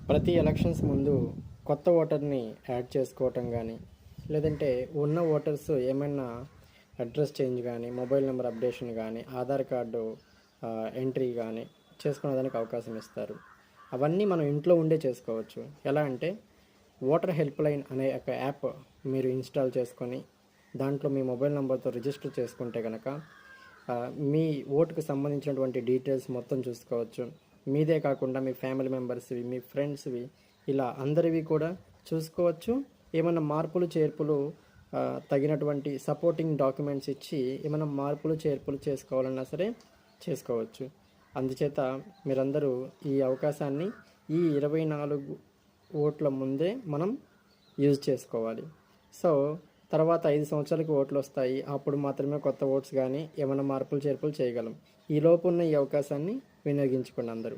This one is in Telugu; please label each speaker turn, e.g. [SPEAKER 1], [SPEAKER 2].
[SPEAKER 1] ప్రతి ఎలక్షన్స్ ముందు కొత్త ఓటర్ని యాడ్ చేసుకోవటం కానీ, లేదంటే ఉన్న ఓటర్స్ ఏమైనా అడ్రస్ చేంజ్ కానీ, మొబైల్ నెంబర్ అప్డేషన్ కానీ, ఆధార్ కార్డు ఎంట్రీ కానీ చేసుకునేదానికి అవకాశం ఇస్తారు. అవన్నీ మనం ఇంట్లో ఉండే చేసుకోవచ్చు. ఎలా అంటే ఓటర్ హెల్ప్ లైన్ అనే ఒక యాప్ మీరు ఇన్స్టాల్ చేసుకొని దాంట్లో మీ మొబైల్ నెంబర్తో రిజిస్టర్ చేసుకుంటే కనుక మీ ఓటుకు సంబంధించినటువంటి డీటెయిల్స్ మొత్తం చూసుకోవచ్చు. మీదే కాకుండా మీ ఫ్యామిలీ మెంబర్స్వి, మీ ఫ్రెండ్స్వి, ఇలా అందరివి కూడా చూసుకోవచ్చు. ఏమైనా మార్పులు చేర్పులు తగినటువంటి సపోర్టింగ్ డాక్యుమెంట్స్ ఇచ్చి ఏమైనా మార్పులు చేర్పులు చేసుకోవాలన్నా సరే చేసుకోవచ్చు. అందుచేత మీరందరూ ఈ అవకాశాన్ని ఈ 24 ఓట్ల ముందే మనం యూజ్ చేసుకోవాలి. సో తర్వాత 5 సంవత్సరాలకి ఓట్లు వస్తాయి. అప్పుడు మాత్రమే కొత్త ఓట్స్ కానీ ఏమైనా మార్పులు చేర్పులు చేయగలం. ఈలోపు ఉన్న ఈ అవకాశాన్ని వినియోగించుకోండి అందరూ.